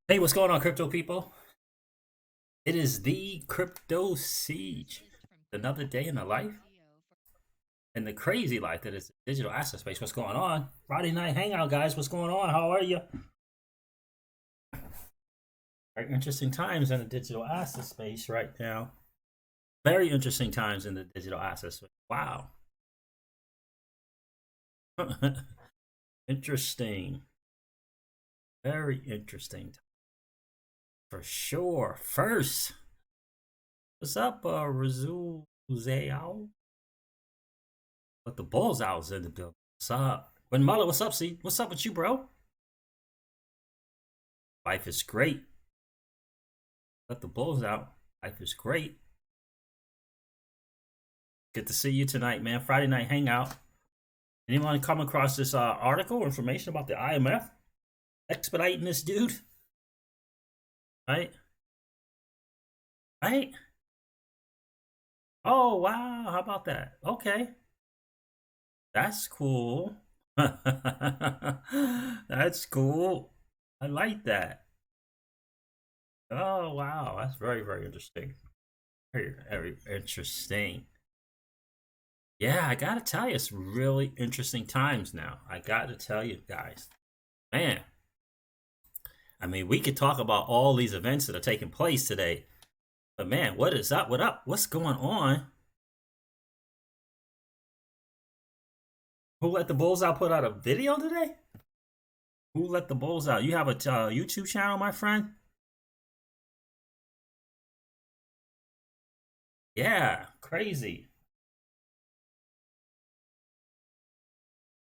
Hey, what's going on, crypto people? It is the crypto siege. Another day in the life and the crazy life that is the digital asset space. What's going on? Friday night hangout, guys. What's going on? How are you? Very interesting times in the digital asset space right now. Very interesting times in the digital asset space. Wow. Interesting. Very interesting. For sure. First, what's up, Razul Zayao? But the Bulls out in the building. What's up? When Mullet, what's up, C? What's up with you, bro? Life is great. Let the Bulls out. Life is great. Good to see you tonight, man. Friday night hangout. Anyone come across this article or information about the IMF expediting this dude? Right? Right? Oh, wow. How about that? Okay. That's cool. That's cool. I like that. Oh, wow. That's very, very interesting. Very, very interesting. Yeah, I gotta tell you, it's really interesting times now. I gotta tell you guys. Man, I mean, we could talk about all these events that are taking place today, but man, what is up? What up? What's going on? Who let the Bulls out put out a video today? Who let the Bulls out? You have a YouTube channel, my friend? Yeah, crazy.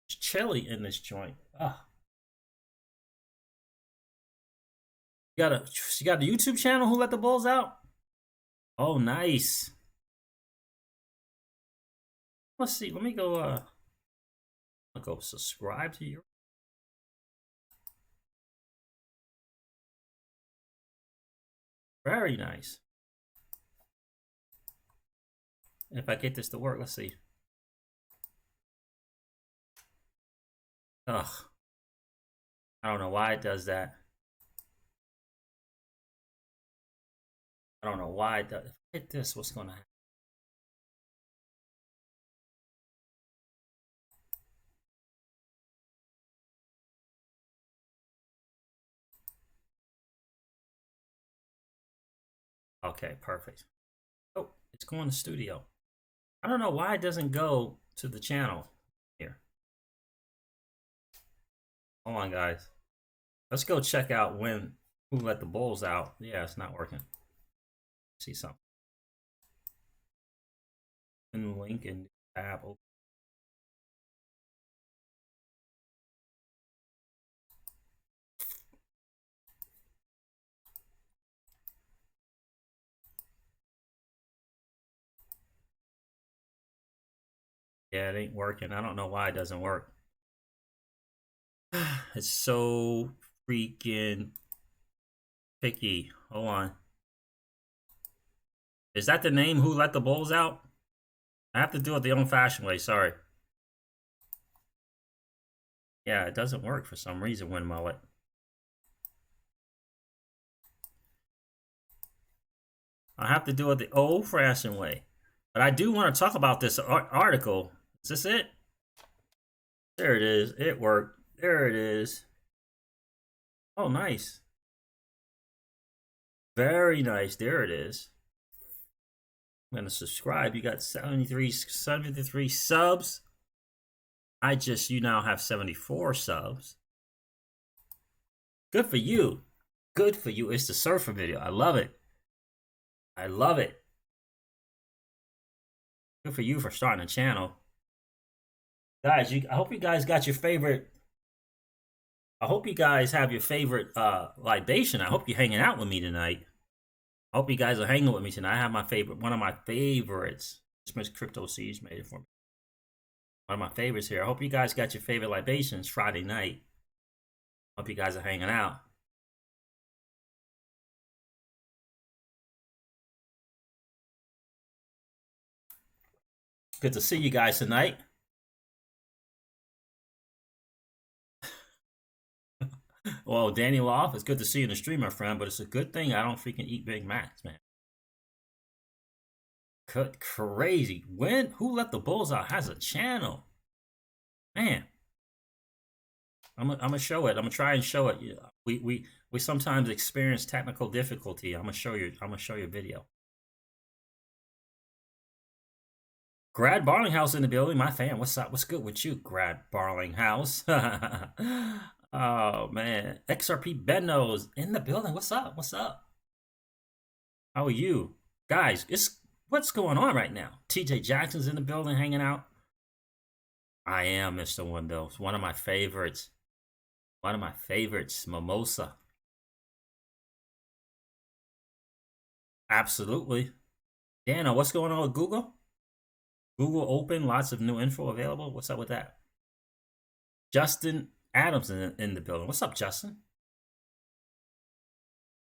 It's chilly in this joint. Ugh. You got a YouTube channel? Who let the Bulls out? Oh, nice. Let's see. Let me go. I'll go subscribe to you. Very nice. If I get this to work, let's see. Ugh. I don't know why it does that. I don't know why it does. If I hit this, what's going to happen? Okay, perfect. Oh, it's going to studio. I don't know why it doesn't go to the channel here. Hold on, guys. Let's go check out when who let the Bulls out. Yeah, it's not working. See something. In link and tab. Yeah, it ain't working. I don't know why it doesn't work. It's so freaking picky. Hold on. Is that the name? Who let the Bulls out? I have to do it the old-fashioned way. Sorry. Yeah, it doesn't work for some reason when mullet. I have to do it the old-fashioned way. But I do want to talk about this article. Is this it? There it is. It worked. There it is. Oh, nice. Very nice. There it is. I'm going to subscribe. You got 73 subs. You now have 74 subs. Good for you. Good for you. It's the surfer video. I love it. I love it. Good for you for starting a channel. Guys, I hope you guys got your favorite. I hope you guys have your favorite libation. I hope you're hanging out with me tonight. I hope you guys are hanging with me tonight. I have my favorite, one of my favorites. This Crypto Siege made it for me. One of my favorites here. I hope you guys got your favorite libations Friday night. Hope you guys are hanging out. Good to see you guys tonight. Well, Danny Loft, it's good to see you in the stream, my friend, but it's a good thing I don't freaking eat Big Macs, man. Crazy. Who let the bulls out has a channel? Man. I'm gonna show it. I'm gonna try and show it. We sometimes experience technical difficulty. I'm gonna show you a video. Grad Barlinghouse in the building, my fan. What's up? What's good with you, Grad Barlinghouse? Oh man, XRP Bennos in the building. What's up? What's up? How are you, guys? What's going on right now? TJ Jackson's in the building, hanging out. I am Mr. Windows. It's one of my favorites. One of my favorites, Mimosa. Absolutely. Dana, what's going on with Google? Google open, lots of new info available. What's up with that? Justin Adams in the building. What's up, Justin?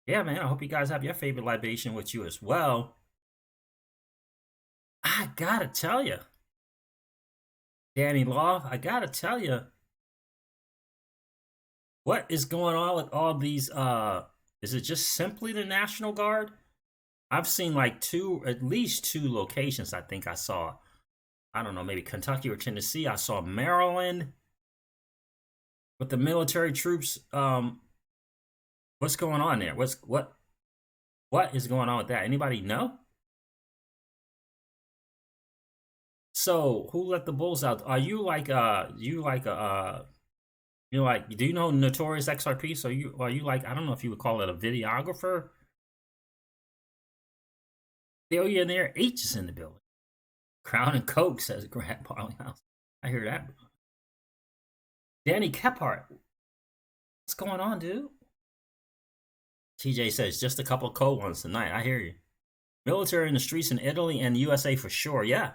Yeah, man, I hope you guys have your favorite libation with you as well. I gotta tell you, Danny Law, I gotta tell you, what is going on with all these, is it just simply the National Guard? I've seen like at least two locations I think I saw. I don't know, maybe Kentucky or Tennessee. I saw Maryland with the military troops. What's going on there? What is going on with that? Anybody know? So who let the bulls out? Are you like do you know Notorious XRP? So are you like, I don't know if you would call it a videographer? Billionaire H is in the building. Crown and Coke, says Grant Barlinghouse. I hear that. Danny Kephart. What's going on, dude? TJ says just a couple of cold ones tonight. I hear you. Military in the streets in Italy and USA for sure. Yeah.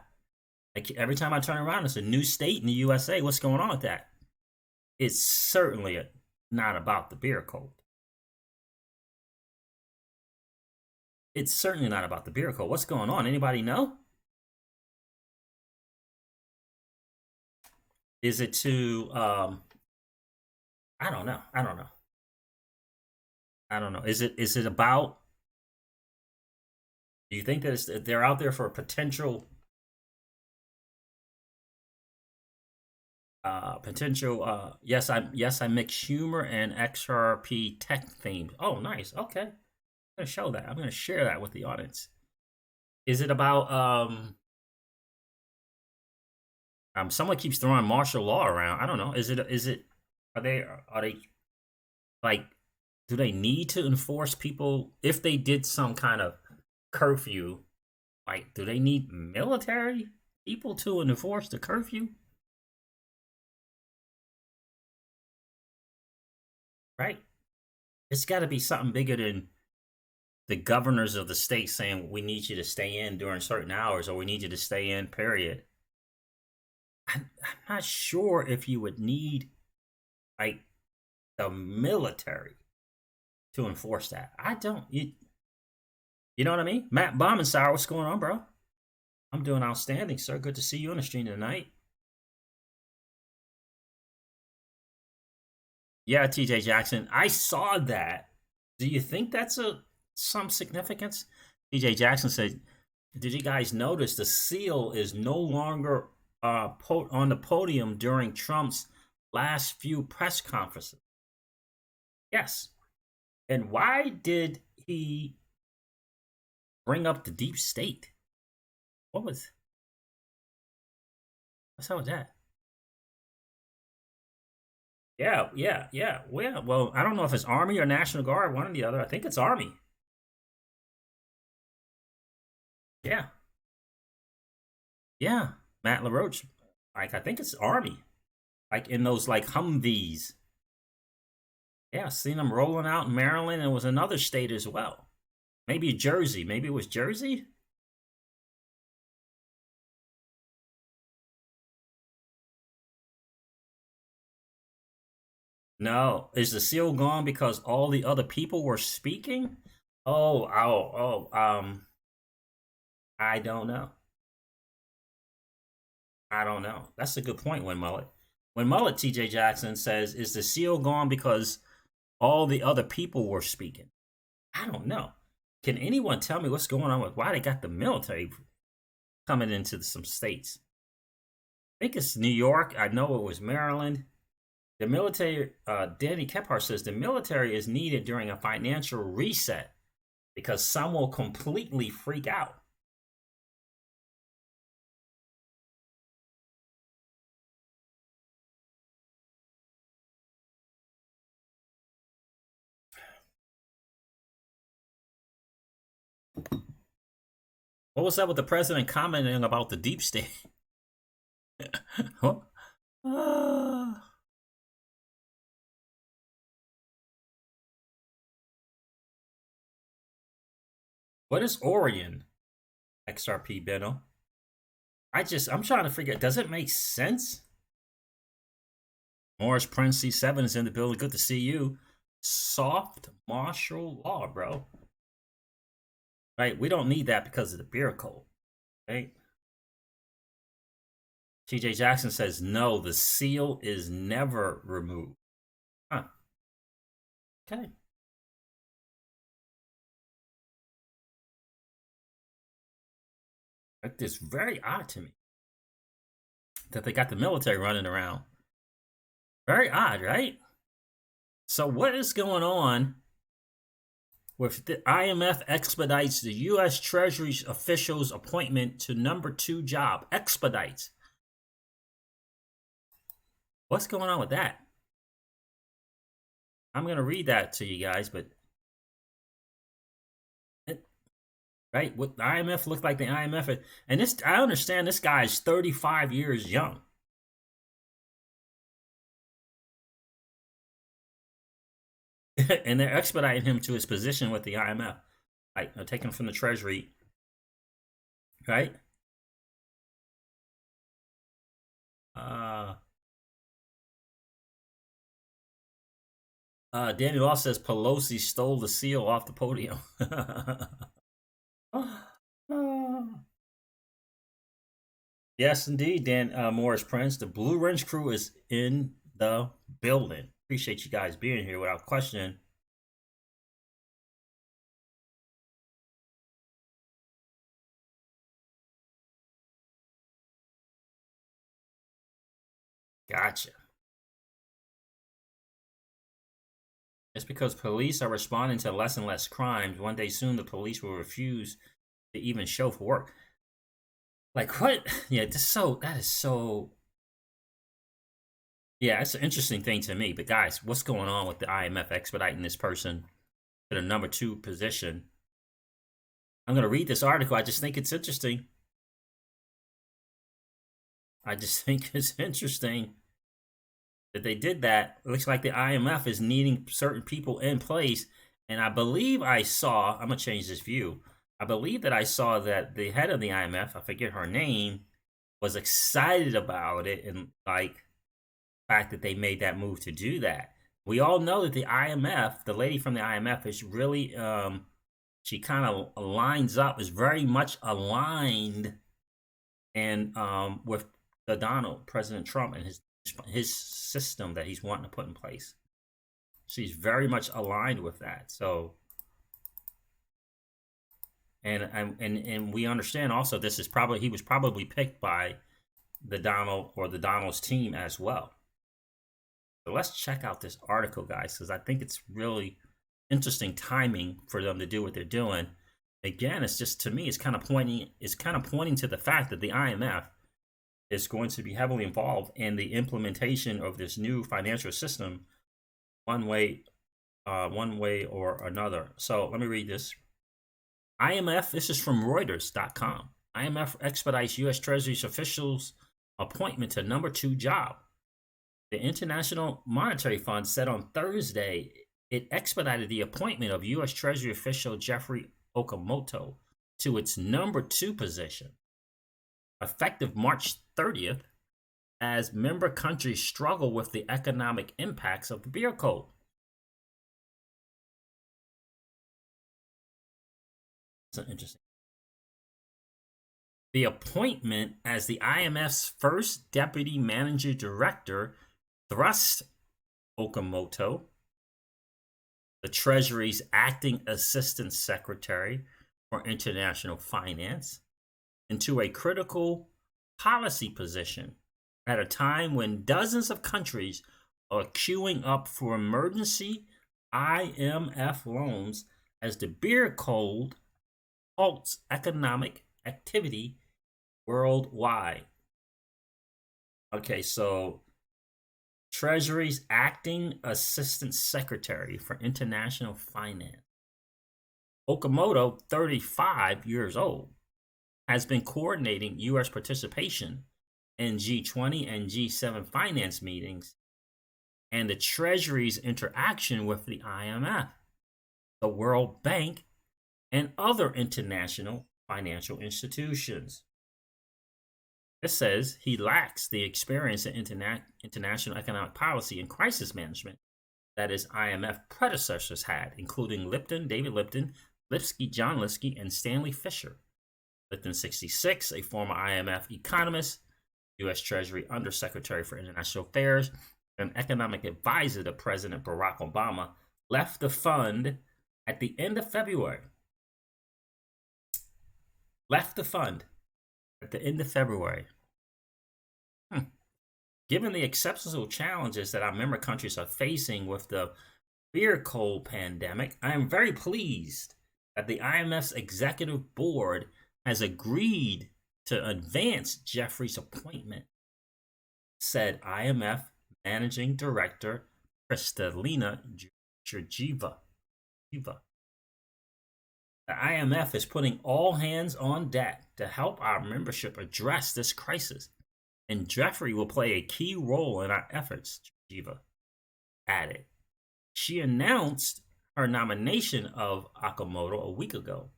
Like every time I turn around, it's a new state in the USA. What's going on with that? It's certainly not about the beer code. It's certainly not about the beer code. What's going on? Anybody know? Is it to I don't know. Is it about, do you think that they're out there for a potential yes I mix humor and XRP tech themed. Oh, nice. Okay. I'm gonna show that. I'm gonna share that with the audience. Is it about someone keeps throwing martial law around. I don't know. Are they like, do they need to enforce people if they did some kind of curfew? Like, do they need military people to enforce the curfew? Right? It's got to be something bigger than the governors of the state saying we need you to stay in during certain hours, or we need you to stay in, period. I'm not sure if you would need like the military to enforce that. I don't. You know what I mean? Matt Bombensauer, what's going on, bro? I'm doing outstanding, sir. Good to see you on the stream tonight. Yeah, TJ Jackson, I saw that. Do you think that's some significance? TJ Jackson said, did you guys notice the seal is no longer on the podium during Trump's last few press conferences? Yes. And why did he bring up the deep state? What's up with that? Yeah. Well, I don't know if it's Army or National Guard, one or the other. I think it's Army. Yeah. Matt LaRoche. Like, I think it's Army. Like in those like Humvees. Yeah, seen them rolling out in Maryland, and it was another state as well. Maybe Jersey. Maybe it was Jersey. No, is the seal gone because all the other people were speaking? I don't know. That's a good point, When Mullet TJ Jackson says, is the seal gone because all the other people were speaking. I don't know. Can anyone tell me what's going on with why they got the military coming into some states? I think it's New York. I know it was Maryland. The military, Danny Kephart says the military is needed during a financial reset because some will completely freak out. What was up with the president commenting about the deep state? What is Orion? XRP Benno. I'm trying to figure out, does it make sense? Morris Prince C7 is in the building. Good to see you. Soft martial law, bro. Right? We don't need that because of the beer code. Right? TJ Jackson says, no, the seal is never removed. Huh. Okay. It's very odd to me that they got the military running around. Very odd, right? So what is going on with the IMF expedites the U.S. Treasury's official's appointment to number 2 job? Expedites. What's going on with that? I'm going to read that to you guys, but right, what the IMF looked like the IMF, and this, I understand this guy is 35 years young. And they're expediting him to his position with the IMF. Right, they're taking him from the Treasury. Right? Danny Law says Pelosi stole the seal off the podium. Yes, indeed, Dan Morris Prince. The Blue Wrench crew is in the building. Appreciate you guys being here without question. Gotcha. It's because police are responding to less and less crimes. One day soon, the police will refuse to even show for work. Like what? Yeah, that is so. Yeah, it's an interesting thing to me. But guys, what's going on with the IMF expediting this person to the number 2 position? I'm going to read this article. I just think it's interesting. I just think it's interesting that they did that. It looks like the IMF is needing certain people in place. And I believe I saw, I'm going to change this view. I believe that I saw that the head of the IMF, I forget her name, was excited about it and like the fact that they made that move to do that. We all know that the IMF, the lady from the IMF, is really, she kind of lines up, is very much aligned and with the President Trump and his system that he's wanting to put in place. She's very much aligned with that. So, and we understand also this is probably, he was probably picked by the Donald's team as well. So let's check out this article, guys, because I think it's really interesting timing for them to do what they're doing. Again, it's just, to me, it's kind of pointing to the fact that the IMF is going to be heavily involved in the implementation of this new financial system, one way or another. So let me read this. IMF, this is from Reuters.com. IMF expedites U.S. Treasury's officials' appointment to number 2 job. The International Monetary Fund said on Thursday it expedited the appointment of U.S. Treasury official Jeffrey Okamoto to its number 2 position, effective March 30th, as member countries struggle with the economic impacts of the beer code. That's interesting. The appointment as the IMF's first deputy manager director thrust Okamoto the Treasury's acting assistant secretary for international finance, into a critical policy position at a time when dozens of countries are queuing up for emergency IMF loans as the beer cold halts economic activity worldwide. Okay, so Treasury's acting assistant secretary for international finance. Okamoto, 35 years old, has been coordinating U.S. participation in G20 and G7 finance meetings and the Treasury's interaction with the IMF, the World Bank, and other international financial institutions. It says he lacks the experience in international economic policy and crisis management that his IMF predecessors had, including David Lipton, John Lipsky, and Stanley Fischer. Lipton, 66, a former IMF economist, U.S. Treasury Undersecretary for International Affairs, and economic advisor to President Barack Obama, left the fund at the end of February. Given the exceptional challenges that our member countries are facing with the beer cold pandemic, I am very pleased that the IMF's executive board has agreed to advance Jeffrey's appointment, said IMF Managing Director Kristalina Georgieva. The IMF is putting all hands on deck to help our membership address this crisis, and Jeffrey will play a key role in our efforts, Georgieva added. She announced her nomination of Okamoto a week ago,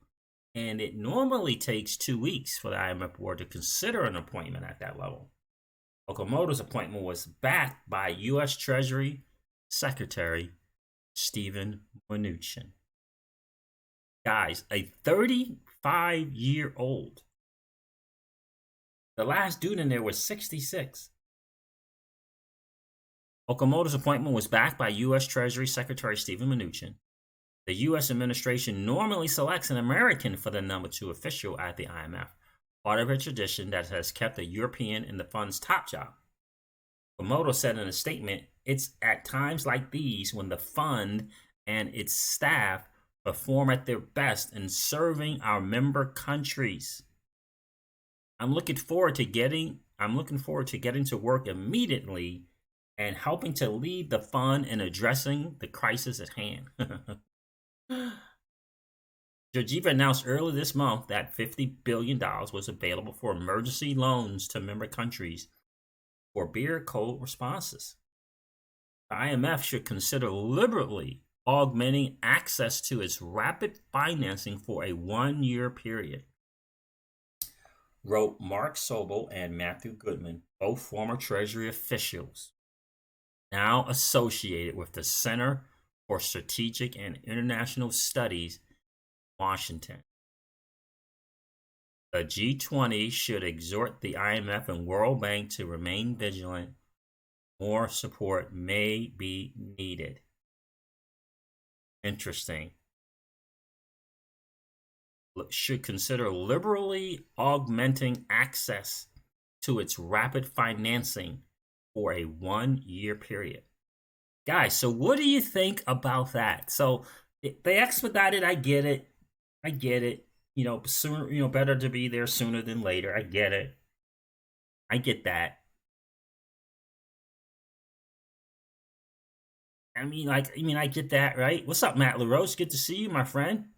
and it normally takes 2 weeks for the IMF board to consider an appointment at that level. Okamoto's appointment was backed by U.S. Treasury Secretary Steven Mnuchin. Guys, a 35-year-old. The last dude in there was 66. Okamoto's appointment was backed by U.S. Treasury Secretary Steven Mnuchin. The U.S. administration normally selects an American for the number 2 official at the IMF, part of a tradition that has kept a European in the fund's top job. Okamoto said in a statement, "It's at times like these when the fund and its staff perform at their best in serving our member countries. I'm looking forward to getting to work immediately and helping to lead the fund in addressing the crisis at hand." Georgieva announced earlier this month that $50 billion was available for emergency loans to member countries for beer cold responses. The IMF should consider liberally augmenting access to its rapid financing for a 1-year period, wrote Mark Sobel and Matthew Goodman, both former Treasury officials, now associated with the Center for Strategic and International Studies, Washington. The G20 should exhort the IMF and World Bank to remain vigilant. More support may be needed. Interesting. Should consider liberally augmenting access to its rapid financing for a 1-year period. Guys, so what do you think about that? So they expedited, I get it. Sooner, better to be there sooner than later. I get it. I get that. I get that, right? What's up, Matt LaRose? Good to see you, my friend.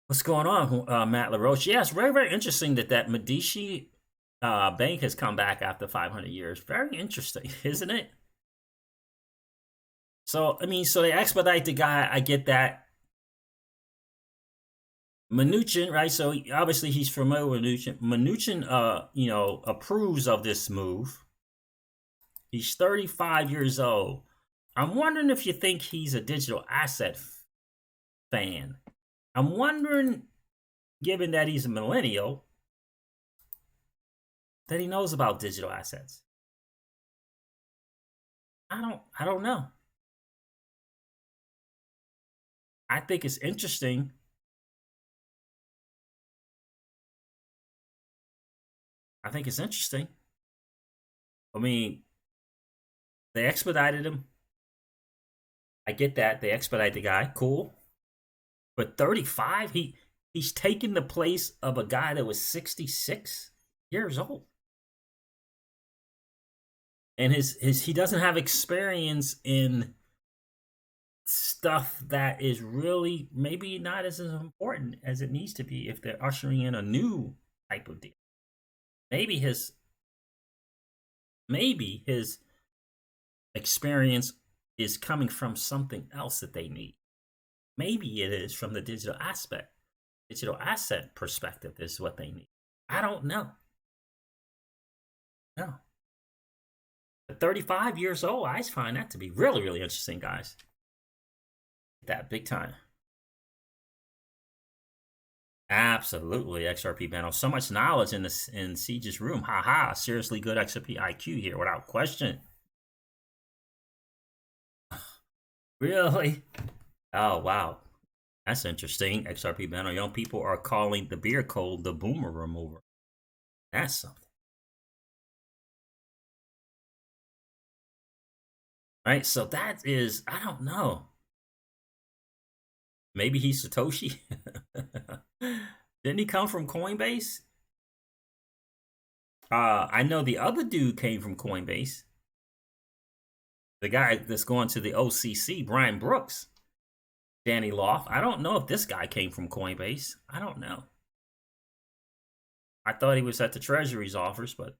What's going on, Matt LaRoche? Yeah, it's very, very interesting that Medici Bank has come back after 500 years. Very interesting, isn't it? So they expedite the guy. I get that. Mnuchin, right? So obviously he's familiar with Mnuchin. Mnuchin, approves of this move. He's 35 years old. I'm wondering if you think he's a digital asset fan. I'm wondering, given that he's a millennial, that he knows about digital assets? I don't know. I think it's interesting. I think it's interesting. I mean, they expedited him. I get that. They expedite the guy. Cool. But 35, he's taken the place of a guy that was 66 years old. And his he doesn't have experience in stuff that is really maybe not as important as it needs to be if they're ushering in a new type of deal. Maybe his experience is coming from something else that they need. Maybe it is from the digital asset perspective is what they need. I don't know. No. At 35 years old, I find that to be really, really interesting, guys. That big time. Absolutely, XRP panel. So much knowledge in Siege's room. Haha, seriously good XRP IQ here, without question. Really? Oh, wow. That's interesting. XRP panel. Young people are calling the beer cold the boomer remover. That's something. Right? So that is, I don't know. Maybe he's Satoshi. Didn't he come from Coinbase? I know the other dude came from Coinbase. The guy that's going to the OCC, Brian Brooks, Danny Loft. I don't know if this guy came from Coinbase. I don't know. I thought he was at the Treasury's office, but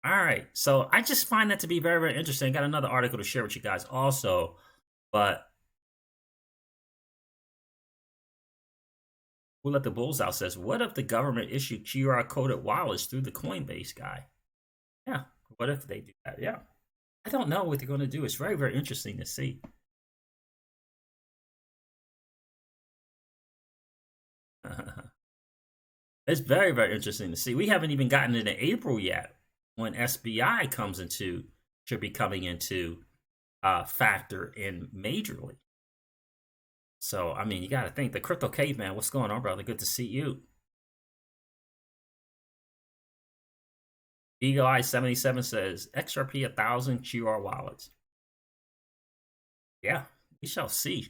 all right. So I just find that to be very, very interesting. Got another article to share with you guys also, but we'll let the bulls out says, what if the government issued QR coded wallets through the Coinbase guy? Yeah. What if they do that? Yeah. I don't know what they're going to do. It's very, very interesting to see. It's very, very interesting to see. We haven't even gotten into April yet when SBI should be coming into factor in majorly. So, I mean, you got to think the crypto caveman. What's going on, brother? Good to see you. Eagle Eye 77 says XRP 1,000 QR wallets. Yeah, we shall see.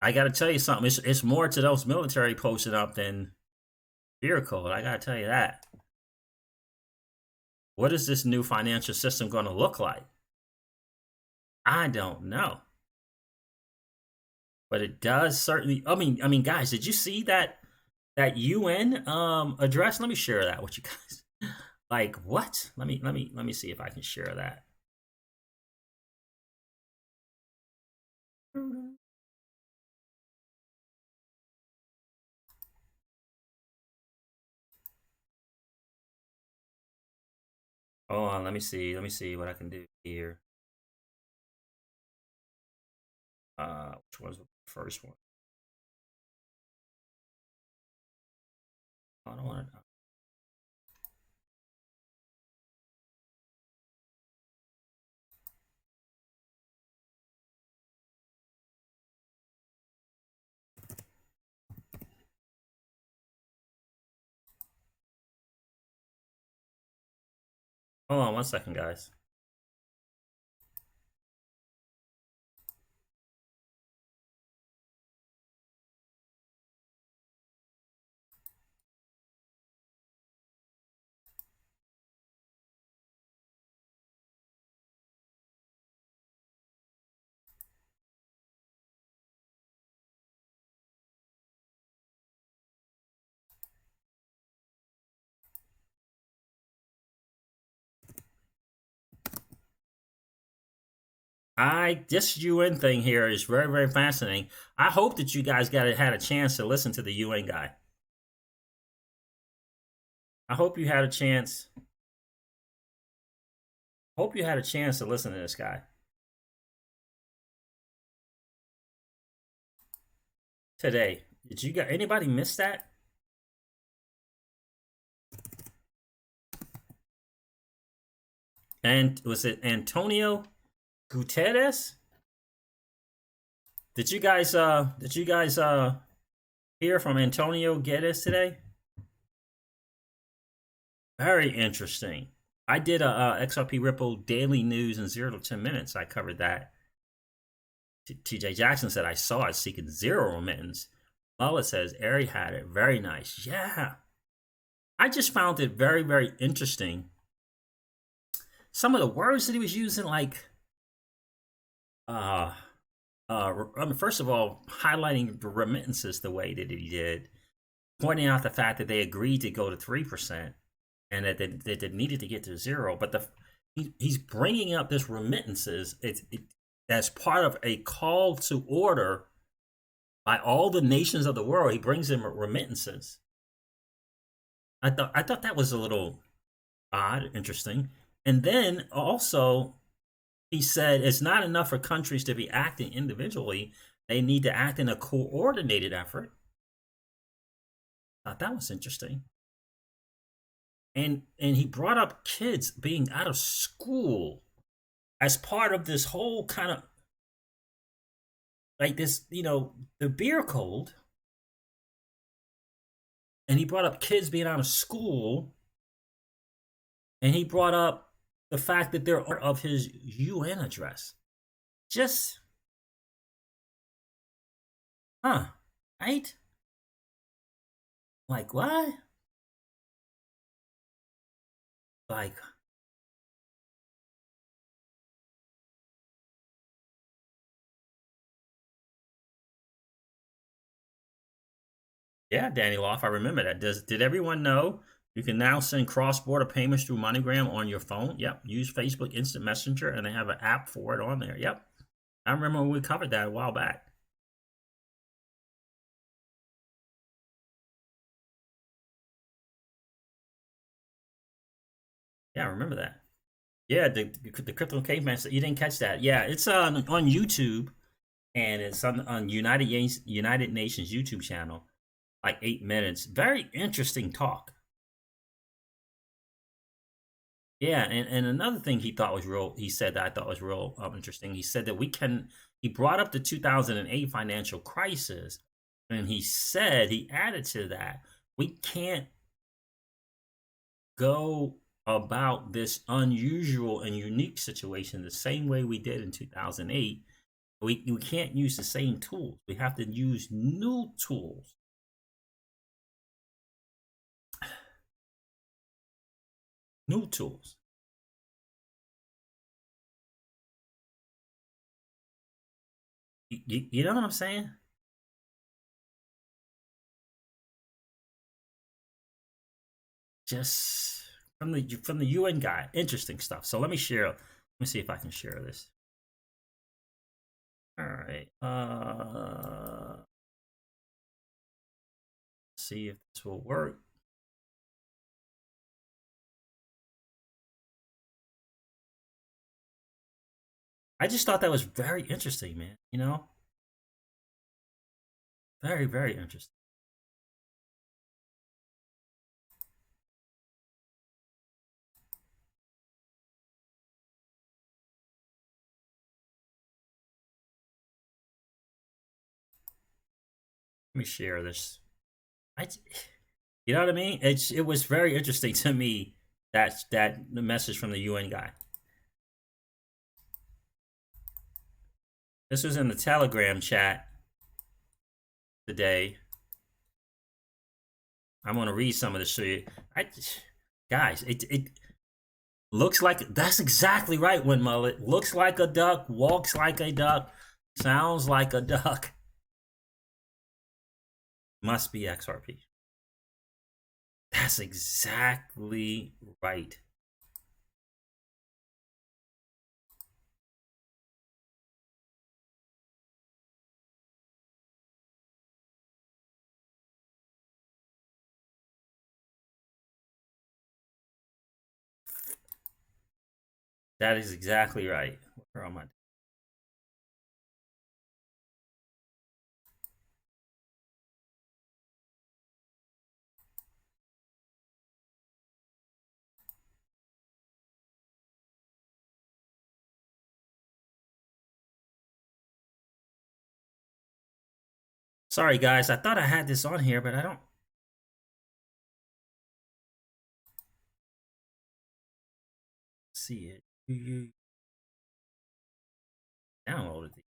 I got to tell you something. It's more to those military posted up than beer code. I got to tell you that. What is this new financial system going to look like? I don't know. But it does certainly. I mean, guys, did you see that UN address? Let me share that with you guys. Like what? Let me see if I can share that. Hold on, let me see what I can do here. Which was the first one? I don't want to. Hold on 1 second, guys. This UN thing here is very, very fascinating. I hope that you guys had a chance to listen to the UN guy. I hope you had a chance. Hope you had a chance to listen to this guy today. Did you got anybody miss that? And was it Antonio Guterres? Did you guys hear from Antonio Guterres today? Very interesting. I did a XRP Ripple daily news in 0 to 10 minutes. I covered that. TJ Jackson said I saw it seeking zero remittance. Mullet says Ari had it. Very nice. Yeah. I just found it very, very interesting. Some of the words that he was using, like I mean, first of all, highlighting the remittances the way that he did, pointing out the fact that they agreed to go to 3% and that they needed to get to zero. But he's bringing up this remittances as part of a call to order by all the nations of the world. He brings in remittances. I thought that was a little odd, interesting. And then also he said it's not enough for countries to be acting individually. They need to act in a coordinated effort. I thought that was interesting. And he brought up kids being out of school as part of this whole kind of like this, the beer code. And he brought up kids being out of school. And he brought up the fact that they're of his UN address. Just, right? Like, what? Like, yeah, Danny Loff, I remember that. Did everyone know you can now send cross-border payments through MoneyGram on your phone? Yep. Use Facebook Instant Messenger, and they have an app for it on there. Yep. I remember when we covered that a while back. Yeah, I remember that. Yeah, the Crypto Caveman. You didn't catch that? Yeah, it's on YouTube, and it's on United Nations YouTube channel, like 8 minutes. Very interesting talk. Yeah, and another thing he said that I thought was real interesting. He said that he brought up the 2008 financial crisis, and he added to that, we can't go about this unusual and unique situation the same way we did in 2008. We can't use the same tools. We have to use new tools. New tools. You know what I'm saying? Just from the UN guy, interesting stuff. So let me share. Let me see if I can share this. All right. See if this will work. I just thought that was very interesting, man. Very, very interesting. Let me share this. You know what I mean? It was very interesting to me that the message from the UN guy. This was in the Telegram chat today. I'm gonna read some of this to you. Guys, it looks like that's exactly right. When Mullet looks like a duck, walks like a duck, sounds like a duck. Must be XRP. That's exactly right. That is exactly right. Where am I? Sorry, guys. I thought I had this on here, but I don't see it. You downloaded it.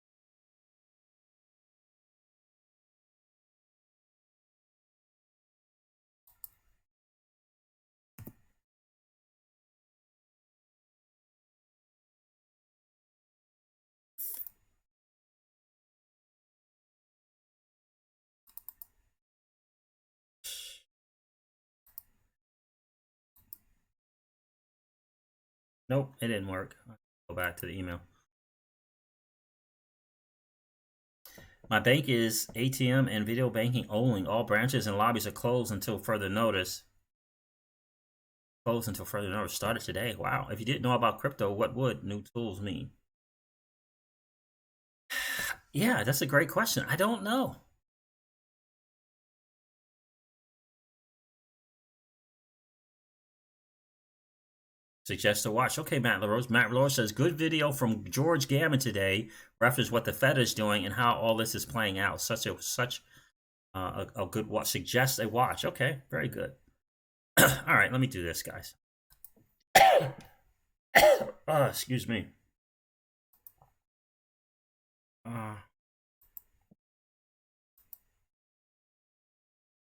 Nope, it didn't work. Go back to the email. My bank is ATM and video banking only. All branches and lobbies are closed until further notice. Closed until further notice. Started today. Wow. If you didn't know about crypto, what would new tools mean? Yeah, that's a great question. I don't know. Suggest a watch. Okay, Matt LaRose. Matt LaRose says, good video from George Gammon today. Reference what the Fed is doing and how all this is playing out. Such a good watch. Suggest a watch. Okay, very good. All right, let me do this, guys. Excuse me.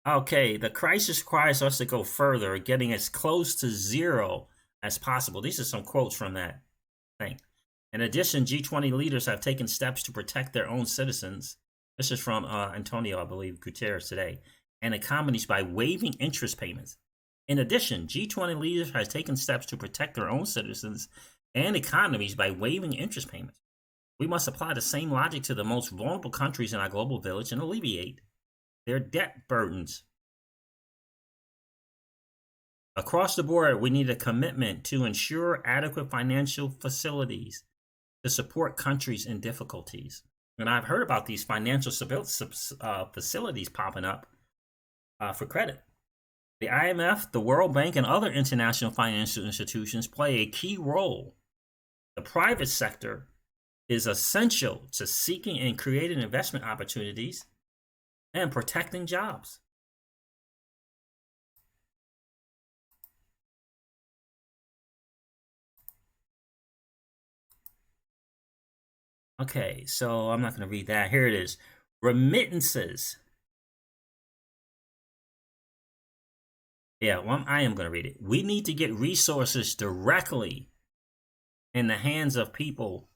Okay, the crisis requires us to go further, getting as close to zero as possible. These are some quotes from that thing. In addition, G20 leaders have taken steps to protect their own citizens. This is from Antonio, I believe, Guterres today, and economies by waiving interest payments. In addition, G20 leaders have taken steps to protect their own citizens and economies by waiving interest payments. We must apply the same logic to the most vulnerable countries in our global village and alleviate their debt burdens. Across the board, we need a commitment to ensure adequate financial facilities to support countries in difficulties. And I've heard about these financial facilities popping up for credit. The IMF, the World Bank, and other international financial institutions play a key role. The private sector is essential to seeking and creating investment opportunities and protecting jobs. Okay, so I'm not going to read that. Here it is. Remittances. Yeah, well, I am going to read it. We need to get resources directly in the hands of people.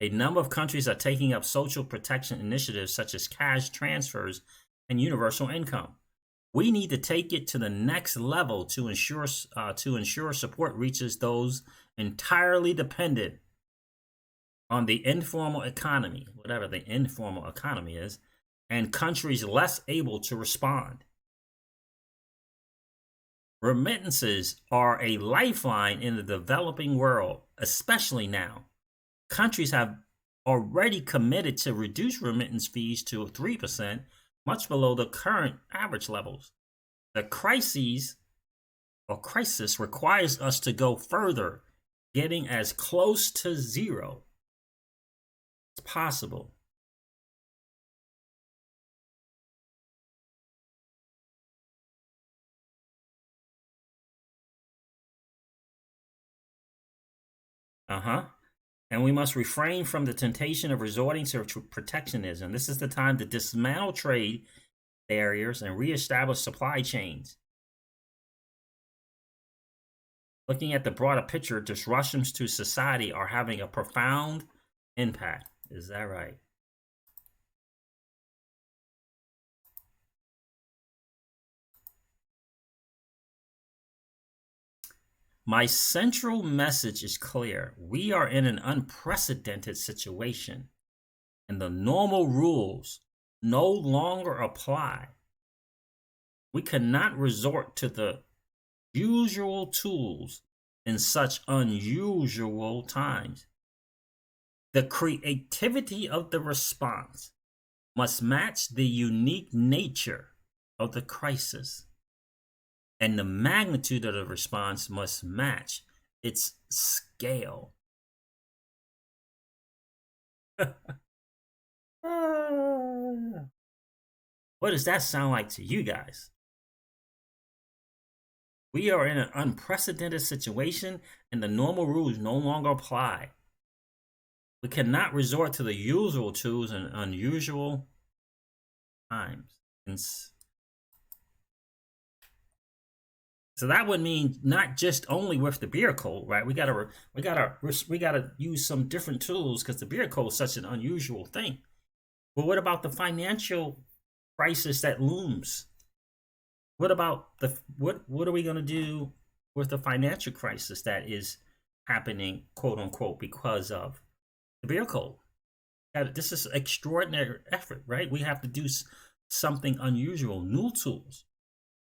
A number of countries are taking up social protection initiatives such as cash transfers and universal income. We need to take it to the next level to ensure support reaches those entirely dependent on the informal economy, whatever the informal economy is, and countries less able to respond. Remittances are a lifeline in the developing world, especially now. Countries have already committed to reduce remittance fees to 3%, much below the current average levels. The crisis requires us to go further, getting as close to zero as possible. And we must refrain from the temptation of resorting to protectionism. This is the time to dismantle trade barriers and reestablish supply chains. Looking at the broader picture, disruptions to society are having a profound impact. Is that right? My central message is clear. We are in an unprecedented situation, and the normal rules no longer apply. We cannot resort to the usual tools in such unusual times. The creativity of the response must match the unique nature of the crisis, and the magnitude of the response must match its scale. What does that sound like to you guys? We are in an unprecedented situation and the normal rules no longer apply. We cannot resort to the usual tools in unusual times. And so that would mean not just only with the beer code, right? We gotta use some different tools because the beer code is such an unusual thing. But what about the financial crisis that looms? What about what are we gonna do with the financial crisis that is happening, quote unquote, because of the beer code? This is extraordinary effort, right? We have to do something unusual, new tools,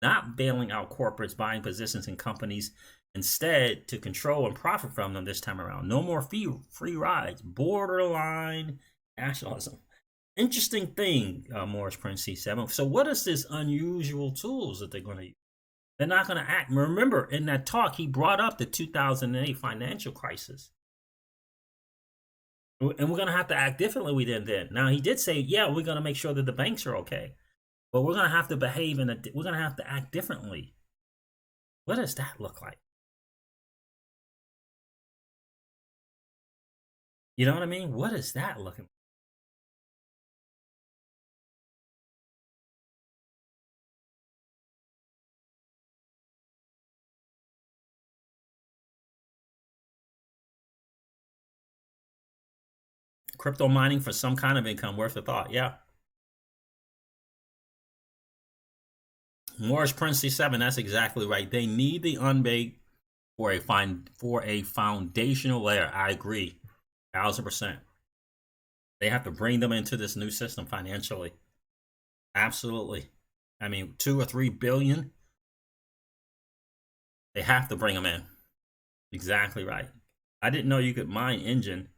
not bailing out corporates, buying positions in companies, instead to control and profit from them this time around. No more free rides, borderline nationalism. Interesting thing, Morris Prince C7. So what is this unusual tools that they're going to use? They're not going to act. Remember, in that talk, he brought up the 2008 financial crisis. And we're going to have to act differently we did then. Now, he did say, yeah, we're going to make sure that the banks are okay. But we're going to have to behave we're going to have to act differently. What does that look like? You know what I mean? What is that looking like? Crypto mining for some kind of income, worth a thought. Yeah. Morris Prince C7, that's exactly right. They need the unbaked for a foundational layer. I agree, 1,000%. They have to bring them into this new system financially. Absolutely. I mean, 2 or 3 billion. They have to bring them in. Exactly right. I didn't know you could mine engine.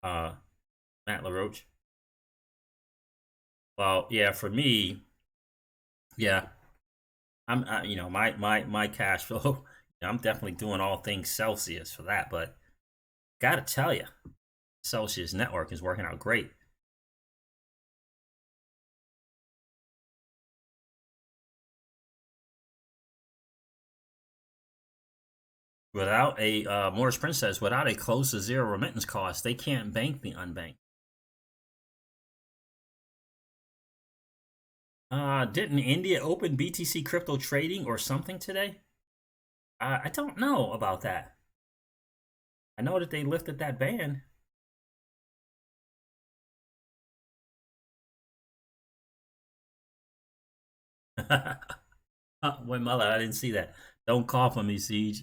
Matt LaRoche. Well, yeah, for me, yeah, you know, my cash flow. I'm definitely doing all things Celsius for that, but gotta tell you, Celsius network is working out great. Without a Morris Prince says, without a close to zero remittance cost, they can't bank the unbanked. Didn't India open BTC crypto trading or something today? I don't know about that. I know that they lifted that ban. Wait, mother, I didn't see that. Don't cough on me, Siege.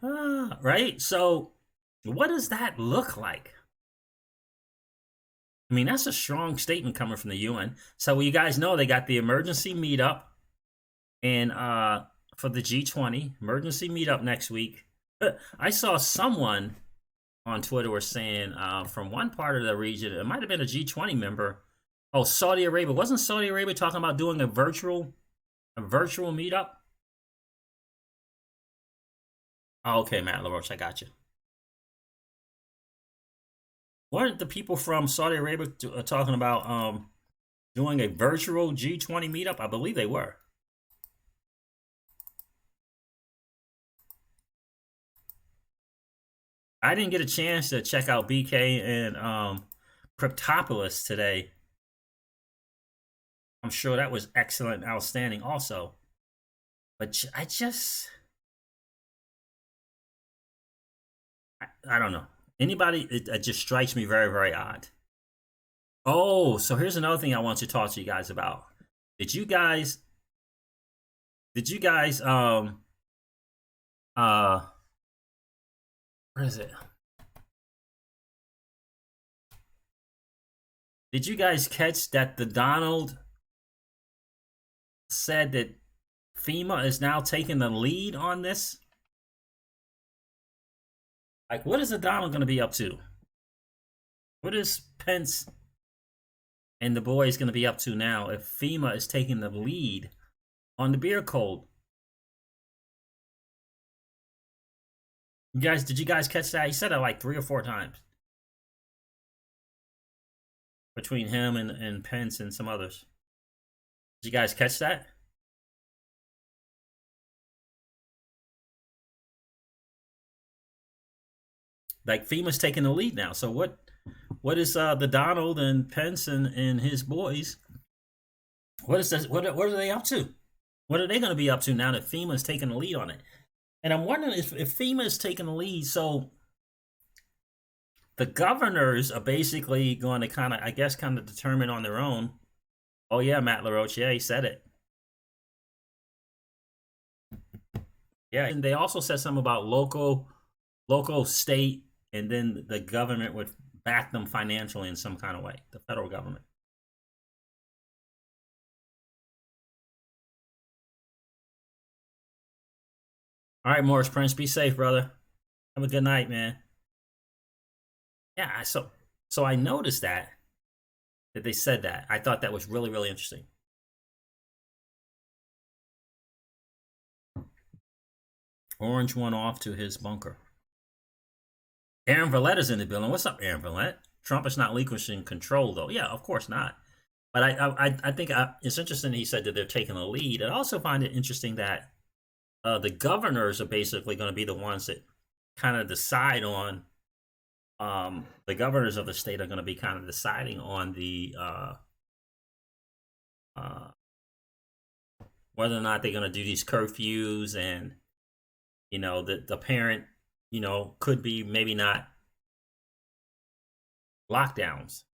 Right? So, what does that look like? I mean, that's a strong statement coming from the UN. So, you guys know they got the emergency meetup and for the G20 emergency meetup next week. I saw someone on Twitter was saying from one part of the region, it might have been a G20 member. Oh, Saudi Arabia. Wasn't Saudi Arabia talking about doing a virtual meetup? Oh, okay, Matt LaRoche, I got you. Weren't the people from Saudi Arabia talking about doing a virtual G20 meetup? I believe they were. I didn't get a chance to check out BK and Cryptopolis today. I'm sure that was excellent, outstanding also. But I don't know. Anybody, it just strikes me very, very odd. Oh, so here's another thing I want to talk to you guys about. Did you guys, uh, where is it? Did you guys catch that the Donald said that FEMA is now taking the lead on this? Like, what is the Donald going to be up to? What is Pence and the boys going to be up to now if FEMA is taking the lead on the beer code? Did you guys catch that? He said it like 3 or 4 times. between him and Pence and some others. Did you guys catch that? Like FEMA's taking the lead now. So what is the Donald and Pence and his boys? What is this? What are they up to? What are they going to be up to now that FEMA's taking the lead on it? And I'm wondering if FEMA is taking the lead, so the governors are basically going to kind of, I guess, kind of determine on their own. Oh yeah, Matt LaRoche, yeah, he said it. Yeah, and they also said something about local, state, and then the government would back them financially in some kind of way. The federal government. All right, Morris Prince, be safe, brother. Have a good night, man. Yeah, so I noticed that they said that. I thought that was really, really interesting. Orange one off to his bunker. Aaron Valletta's in the building. What's up, Aaron Valletta? Trump is not relinquishing control, though. Yeah, of course not. But I think it's interesting he said that they're taking the lead. I also find it interesting that the governors are basically going to be the ones that kind of decide on. The governors of the state are going to be kind of deciding on the whether or not they're going to do these curfews, and the parent could be maybe not lockdowns.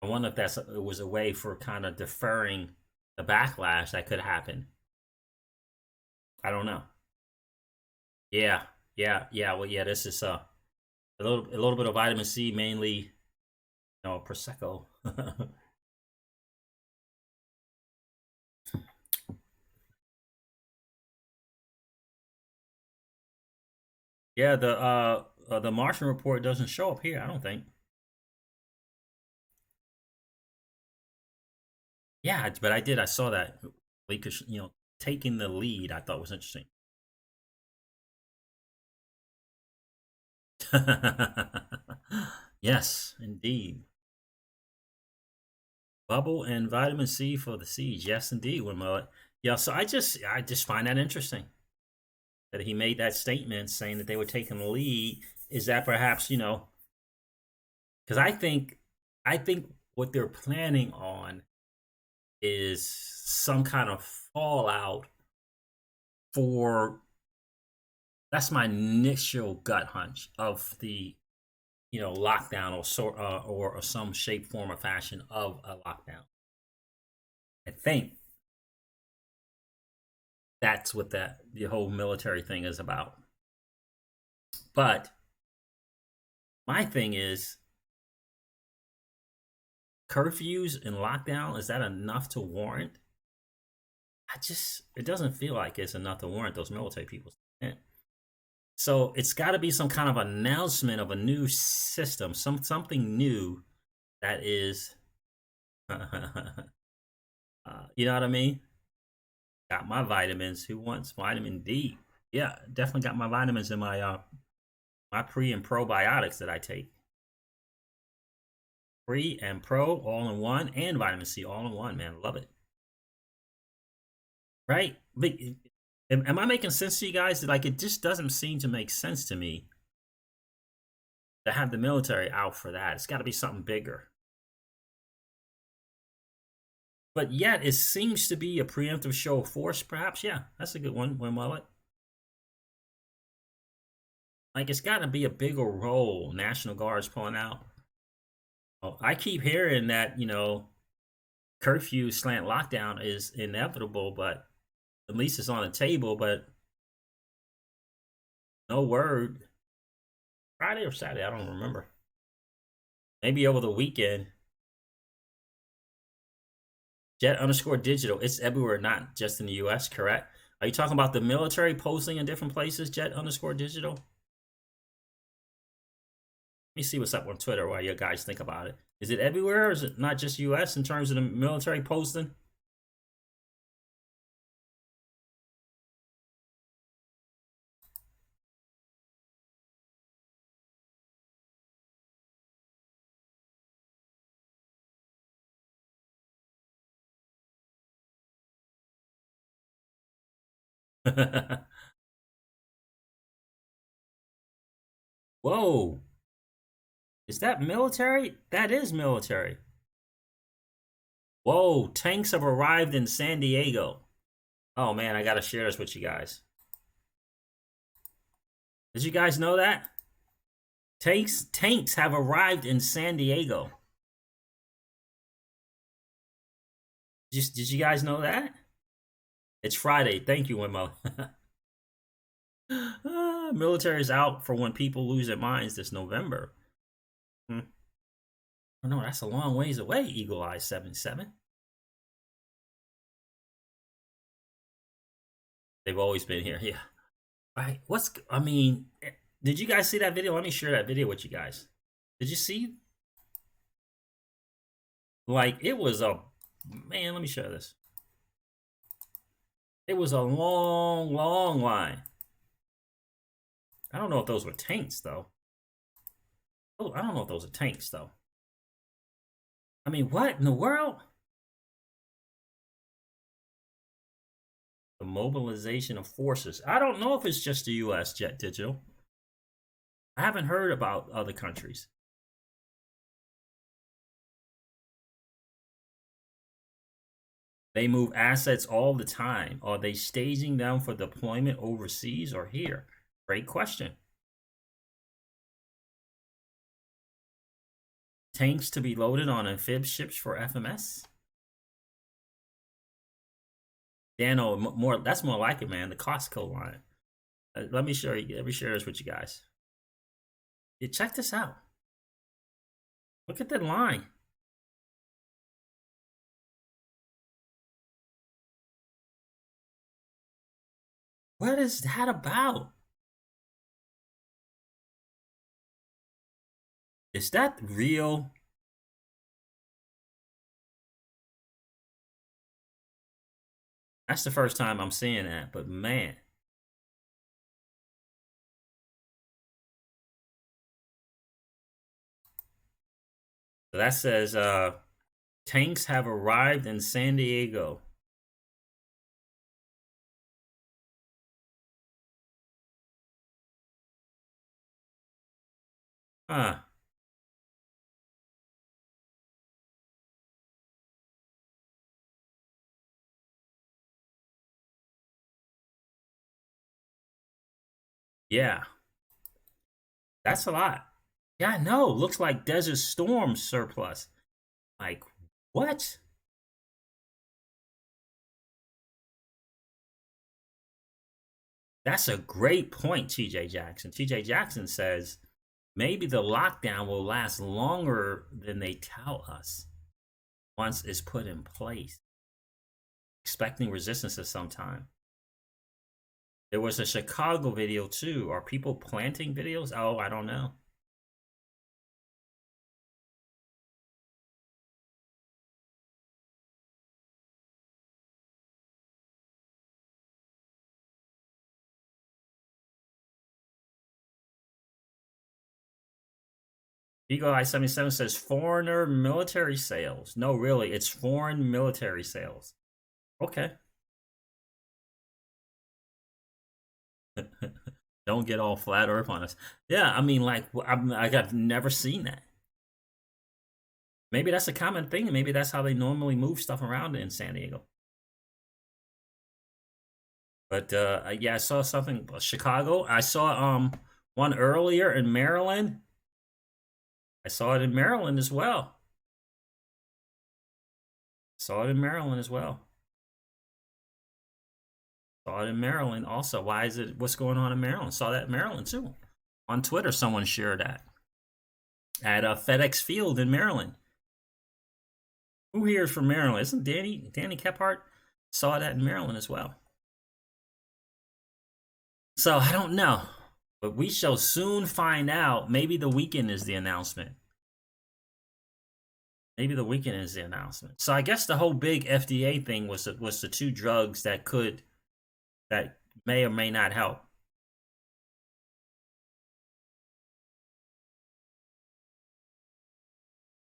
I wonder if it was a way for kind of deferring the backlash that could happen. I don't know. Yeah, yeah. Well, yeah. This is a little bit of vitamin C, mainly, prosecco. Yeah, the Martian report doesn't show up here, I don't think. Yeah, but I did. I saw that. Because, taking the lead, I thought was interesting. Yes, indeed. Bubble and vitamin C for the seeds. Yes, indeed, Wimullet. Yeah, so I just find that interesting that he made that statement saying that they were taking the lead. Is that perhaps, because I think what they're planning on is some kind of fallout for, that's my initial gut hunch of the lockdown, or some shape, form, or fashion of a lockdown. I think that's what the whole military thing is about. But my thing is, curfews and lockdown, is that enough to warrant? It doesn't feel like it's enough to warrant those military people. So it's got to be some kind of announcement of a new system, something new that is, you know what I mean? Got my vitamins. Who wants vitamin D? Yeah, definitely got my vitamins in my pre and probiotics that I take. Pre and pro all in one, and vitamin C all in one, man. Love it. Right? But am I making sense to you guys? Like, it just doesn't seem to make sense to me to have the military out for that. It's got to be something bigger. But yet, it seems to be a preemptive show of force, perhaps. Yeah, that's a good one, Wimullet. Like, it's got to be a bigger role. National Guard's pulling out. Oh, I keep hearing that, curfew slant lockdown is inevitable, but at least it's on the table, but no word. Friday or Saturday, I don't remember. Maybe over the weekend. Jet_digital. It's everywhere, not just in the US, correct? Are you talking about the military posting in different places, Jet_digital? Let me see what's up on Twitter while you guys think about it. Is it everywhere, or is it not just US in terms of the military posting? Whoa. Is that military? That is military. Whoa, tanks have arrived in San Diego. Oh man, I gotta share this with you guys. Did you guys know that? Tanks have arrived in San Diego. Did you guys know that? It's Friday. Thank you, Wimo. Military's out for when people lose their minds this November. Oh no, that's a long ways away, Eagle Eye 77. They've always been here, yeah. Right. I mean, did you guys see that video? Let me share that video with you guys. Did you see? Like, it was a, man, let me show this. It was a long, long line. I don't know if those were tanks, though. Oh, I don't know if those are tanks, though. I mean, what in the world? The mobilization of forces. I don't know if it's just the U.S. Jet Digital. I haven't heard about other countries. They move assets all the time. Are they staging them for deployment overseas or here? Great question. Tanks to be loaded on amphib ships for FMS? Dano, more that's more like it, man. The Costco line. Let me share this with you guys. Yeah, check this out. Look at that line. What is that about? Is that real? That's the first time I'm seeing that, but man. So that says tanks have arrived in San Diego. Huh. Yeah. That's a lot. Yeah, I know. Looks like Desert Storm surplus. Like, what? That's a great point, TJ Jackson. TJ Jackson says maybe the lockdown will last longer than they tell us once it's put in place. Expecting resistance at some time. There was a Chicago video too. Are people planting videos? Oh, I don't know. Eagle Eye 77 says foreigner military sales. No, really, it's foreign military sales. Okay. Don't get all flat earth on us. Yeah, I mean, like, I've never seen that. Maybe that's a common thing. Maybe that's how they normally move stuff around in San Diego. But yeah, I saw something Chicago. I saw one earlier in Maryland. I saw it in Maryland as well. Saw it in Maryland as well. Saw it in Maryland also. Why is it? What's going on in Maryland? Saw that in Maryland too. On Twitter, someone shared that at FedEx Field in Maryland. Who here is from Maryland? Isn't Danny Kephart? Saw that in Maryland as well. So I don't know, but we shall soon find out. Maybe the weekend is the announcement. Maybe the weekend is the announcement. So I guess the whole big FDA thing was the two drugs that may or may not help.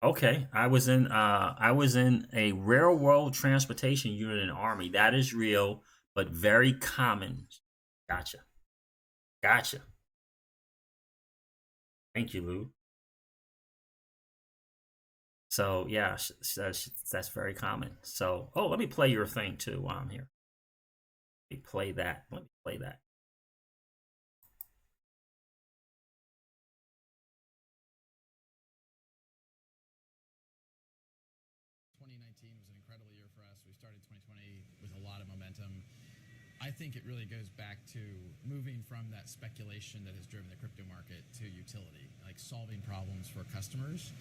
Okay, I was in a railroad transportation unit in the Army. That is real. but very common. Gotcha. Gotcha. Thank you, Lou. So yeah, that's very common. So, oh, let me play your thing too while I'm here. Let me play that. Let me play that. With a lot of momentum. I think it really goes back to moving from that speculation that has driven the crypto market to utility, like solving problems for customers.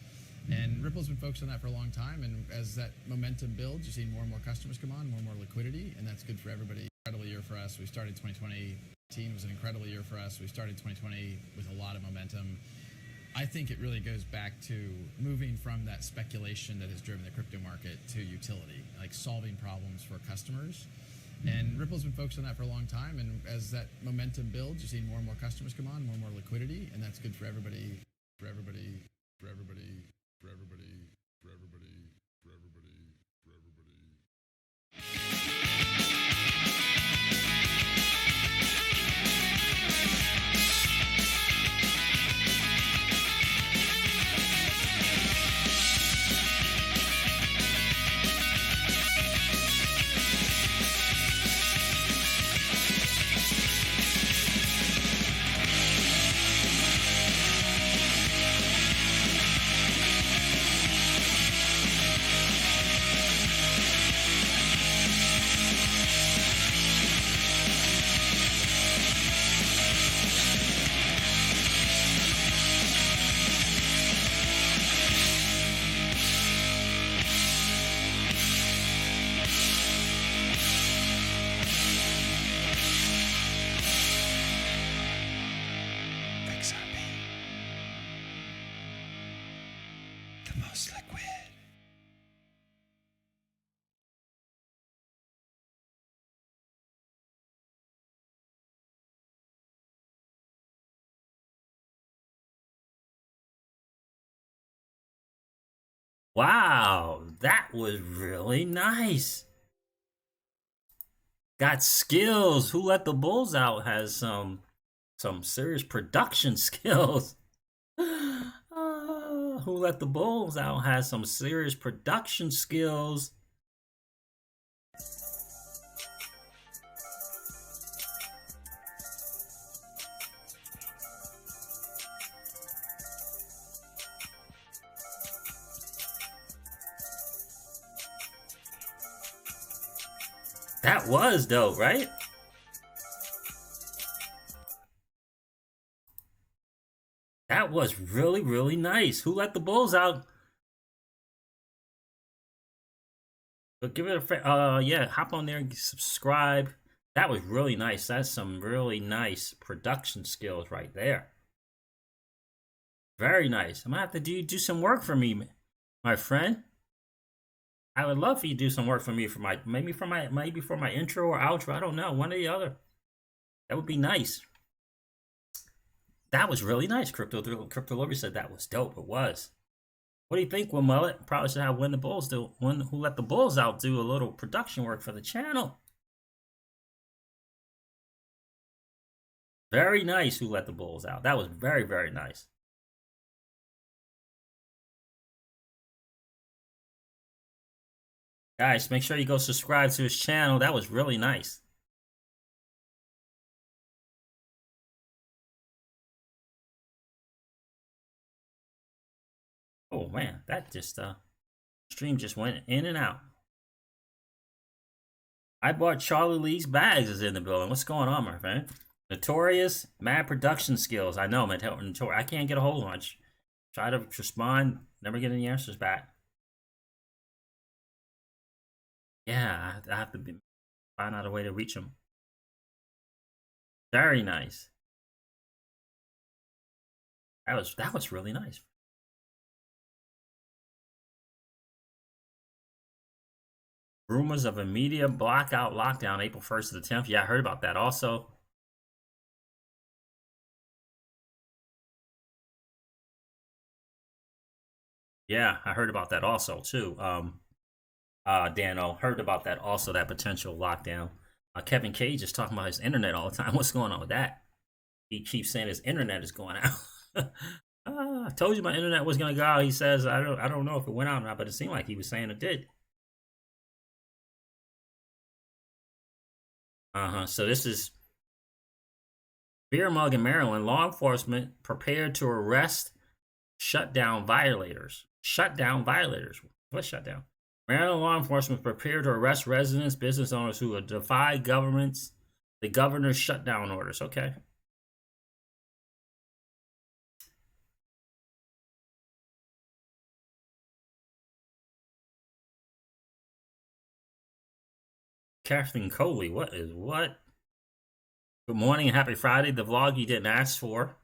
And Ripple's been focused on that for a long time. And as that momentum builds, you're seeing more and more customers come on, more and more liquidity, and that's good for everybody. Incredible year for us. We started 2020. Was an incredible year for us. We started 2020 with a lot of momentum. I think it really goes back to moving from that speculation that has driven the crypto market to utility, like solving problems for customers. And Ripple's been focused on that for a long time. And as that momentum builds, you're seeing more and more customers come on, more and more liquidity, and that's good for everybody, for everybody, for everybody, for everybody, for everybody, for everybody, for everybody. Xrp. The most liquid. Wow, that was really nice. Got skills. Who Let the Bulls Out has some serious production skills. Who Let the Bulls Out has some serious production skills. That was dope, right? That was really, really nice. Who Let the Bulls Out? But give it a yeah, hop on there and subscribe. That was really nice. That's some really nice production skills right there. Very nice. I'm gonna have to do some work for me, my friend. I would love for you to do some work for me for my maybe for my intro or outro. I don't know, one or the other. That would be nice. That was really nice. Crypto Lover said that was dope. It was. What do you think, Will Mullet? Probably should have Who Let the Bulls Out do a little production work for the channel. Very nice. Who Let the Bulls Out? That was very, very nice. Guys, make sure you go subscribe to his channel. That was really nice. Oh man, that just stream just went in and out. I bought Charlie Lee's bags is in the building. What's going on, my friend? Notorious, mad production skills. I know, man. I can't get a hold of him. Try to respond, never get any answers back. Yeah, I have to find out a way to reach him. Very nice. That was really nice. Rumors of immediate blackout lockdown April 1st to the 10th. Yeah, I heard about that also. Yeah, I heard about that also too. Dano, heard about that also, that potential lockdown. Kevin Cage is talking about his internet all the time. What's going on with that? He keeps saying his internet is going out. I told you my internet was going to go out. He says, I don't know if it went out or not, but it seemed like he was saying it did. So this is beer mug in Maryland. Law enforcement prepared to arrest shutdown violators. Shutdown violators. What shutdown? Maryland law enforcement prepared to arrest residents, business owners who would defy the governor's shutdown orders. Okay. Kathleen Coley, what? Good morning and happy Friday. The vlog you didn't ask for.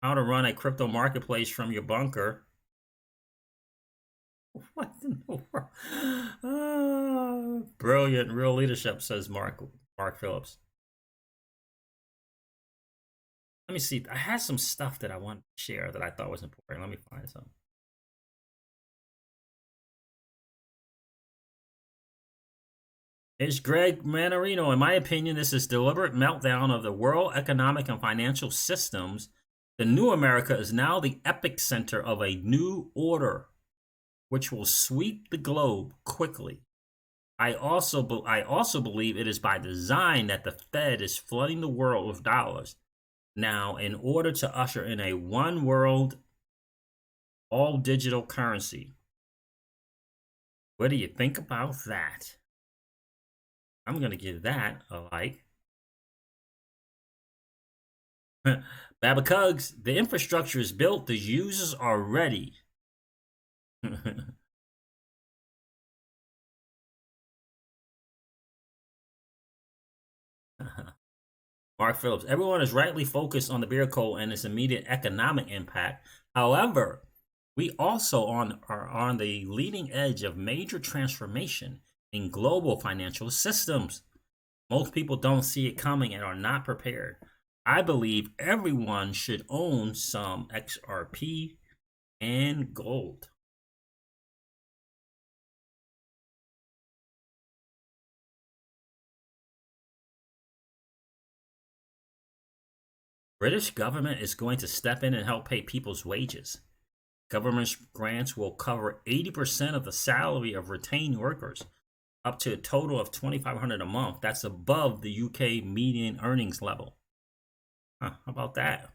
How to run a crypto marketplace from your bunker. What in the world? Brilliant, real leadership, says Mark Phillips. Let me see. I had some stuff that I wanted to share that I thought was important. Let me find some. It's Greg Manarino. In my opinion, this is deliberate meltdown of the world economic and financial systems. The new America is now the epicenter of a new order, which will sweep the globe quickly. I also believe it is by design that the Fed is flooding the world with dollars now in order to usher in a one world, all digital currency. What do you think about that? I'm going to give that a like. Baba Cugs, the infrastructure is built, the users are ready. Mark Phillips, everyone is rightly focused on the beer coal and its immediate economic impact. However, we also are on the leading edge of major transformation in global financial systems. Most people don't see it coming and are not prepared. I believe everyone should own some XRP and gold. British government is going to step in and help pay people's wages. Government grants will cover 80% of the salary of retained workers, up to a total of $2,500 a month. That's above the UK median earnings level. How about that?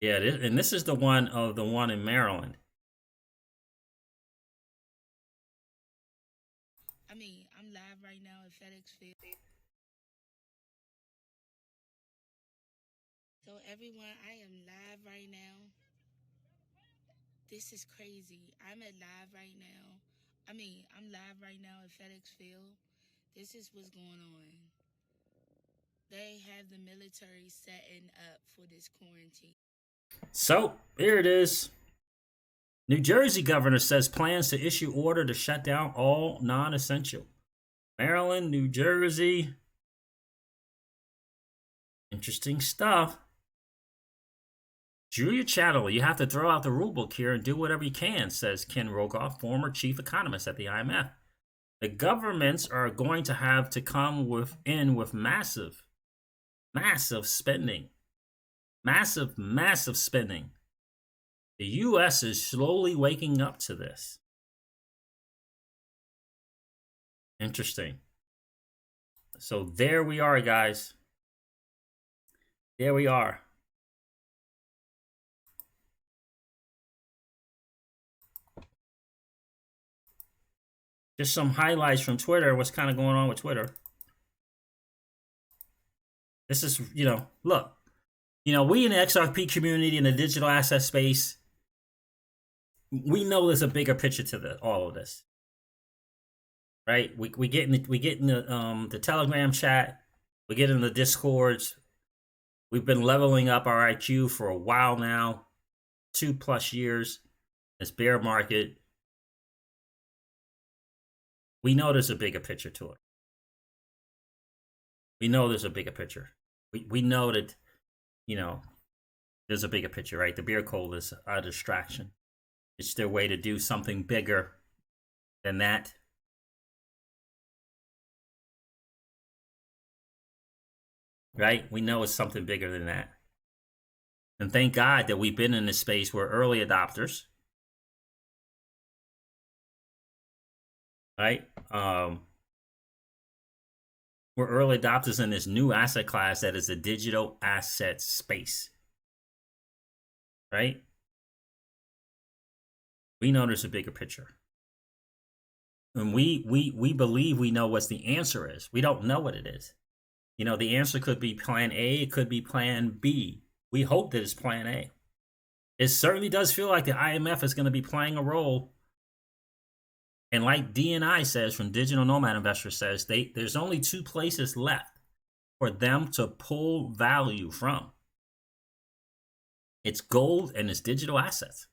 Yeah, and this is the one in Maryland. I mean, I'm live right now at FedEx Field. So everyone, I am live right now. This is crazy. I'm live right now. I'm live right now at FedEx Field. This is what's going on. They have the military setting up for this quarantine. So here it is. New Jersey governor says plans to issue order to shut down all non-essential. Maryland, New Jersey. Interesting stuff. Julia Chatterley, you have to throw out the rulebook here and do whatever you can, says Ken Rogoff, former chief economist at the IMF. The governments are going to have to come with massive spending. Massive spending. The U.S. is slowly waking up to this. Interesting. So there we are, guys. There we are. Just some highlights from Twitter. What's kind of going on with Twitter? This is, look, we in the XRP community in the digital asset space, we know there's a bigger picture to all of this, right? We get in the Telegram chat, we get in the Discords. We've been leveling up our IQ for a while now, 2+ years. This bear market. We know there's a bigger picture to it. We know there's a bigger picture. We know that, there's a bigger picture, right? The beer coal is a distraction. It's their way to do something bigger than that? Right? We know it's something bigger than that. And thank God that we've been in this space. We're early adopters. Right? We're early adopters in this new asset class that is the digital asset space. Right? We know there's a bigger picture. And we believe we know what the answer is. We don't know what it is. You know, the answer could be plan A, it could be plan B. We hope that it's plan A. It certainly does feel like the IMF is going to be playing a role. And like DNI says, from Digital Nomad Investor says, there's only 2 places left for them to pull value from. It's gold and it's digital assets.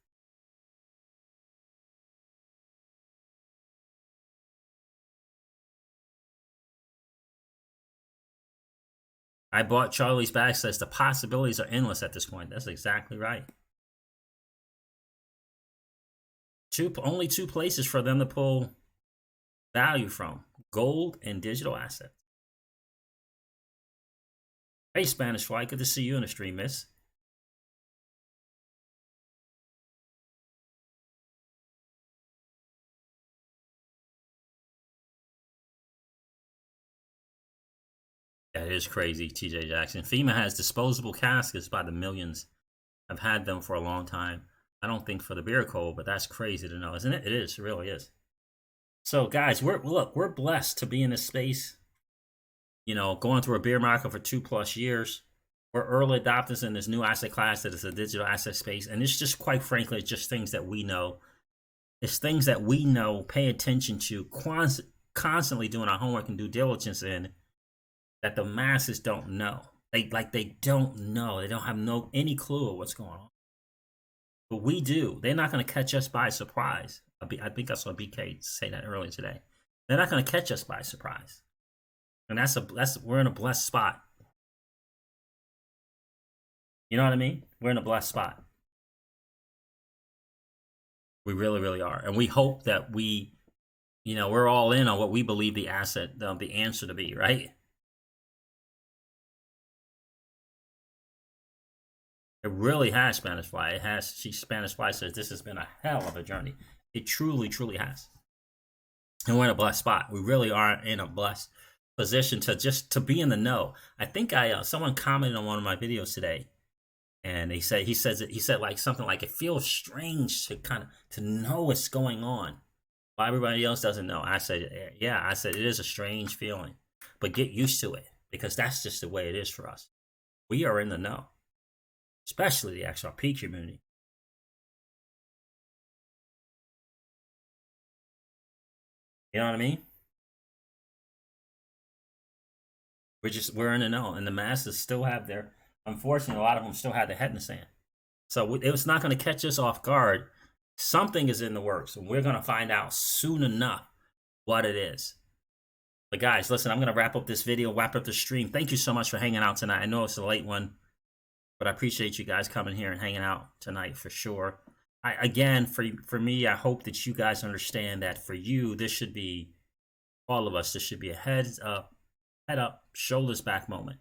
I bought Charlie's bag, says the possibilities are endless at this point. That's exactly right. Only 2 places for them to pull value from: gold and digital assets. Hey, Spanish Fly, good to see you in the stream, miss. That is crazy, TJ Jackson. FEMA has disposable caskets by the millions. I've had them for a long time. I don't think for the beer cold, but that's crazy to know, isn't it? It is. It really is. So, guys, we're blessed to be in this space. You know, going through a bear market for 2+ years. We're early adopters in this new asset class that is a digital asset space, and it's just, quite frankly, it's just things that we know. It's things that we know, pay attention to, constantly doing our homework and due diligence in, that the masses don't know. They don't know. They don't have any clue of what's going on. But we do. They're not going to catch us by surprise. I think I saw BK say that earlier today. They're not going to catch us by surprise. And we're in a blessed spot. You know what I mean? We're in a blessed spot. We really, really are. And we hope that we're all in on what we believe the answer to be, right? It really has, Spanish Fly. It has. Spanish Fly says this has been a hell of a journey. It truly, truly has. And we're in a blessed spot. We really are in a blessed position to be in the know. I think someone commented on one of my videos today, and he said like something like, it feels strange to know what's going on while everybody else doesn't know. I said, yeah, it is a strange feeling, but get used to it, because that's just the way it is for us. We are in the know, especially the XRP community. You know what I mean? We're in the know, and the masses still have unfortunately, a lot of them still have their head in the sand. So it's not going to catch us off guard. Something is in the works, and we're going to find out soon enough what it is. But guys, listen, I'm going to wrap up this video, wrap up the stream. Thank you so much for hanging out tonight. I know it's a late one, but I appreciate you guys coming here and hanging out tonight for sure. Again, for me, I hope that you guys understand that for you, this should be, all of us, this should be a head up, shoulders back moment.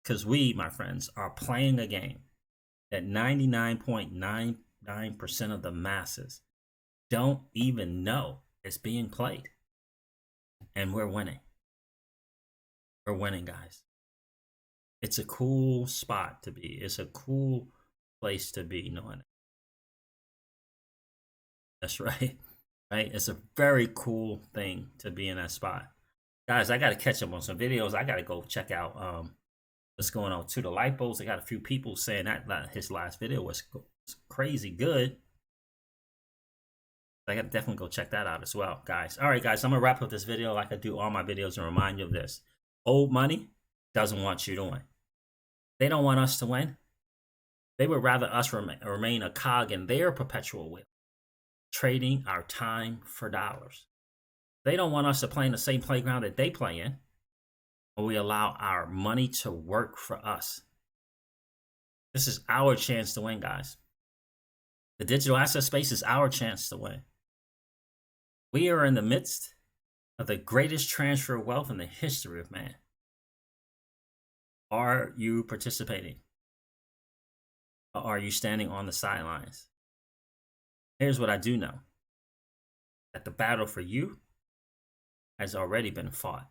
Because we, my friends, are playing a game that 99.99% of the masses don't even know is being played. And we're winning. We're winning, guys. It's a cool spot to be. It's a cool place to be knowing it. That's right. Right? It's a very cool thing to be in that spot. Guys, I got to catch up on some videos. I got to go check out what's going on to the light bulbs. I got a few people saying that his last video was crazy good. I got to definitely go check that out as well, guys. All right, guys, I'm going to wrap up this video like I do all my videos and remind you of this. Old money doesn't want you to win. They don't want us to win. They would rather us remain a cog in their perpetual wheel, trading our time for dollars. They don't want us to play in the same playground that they play in, or we allow our money to work for us. This is our chance to win, guys. The digital asset space is our chance to win. We are in the midst of the greatest transfer of wealth in the history of man. Are you participating? Or are you standing on the sidelines? Here's what I do know. That the battle for you has already been fought.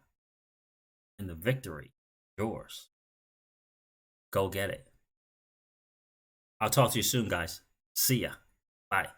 And the victory is yours. Go get it. I'll talk to you soon, guys. See ya. Bye.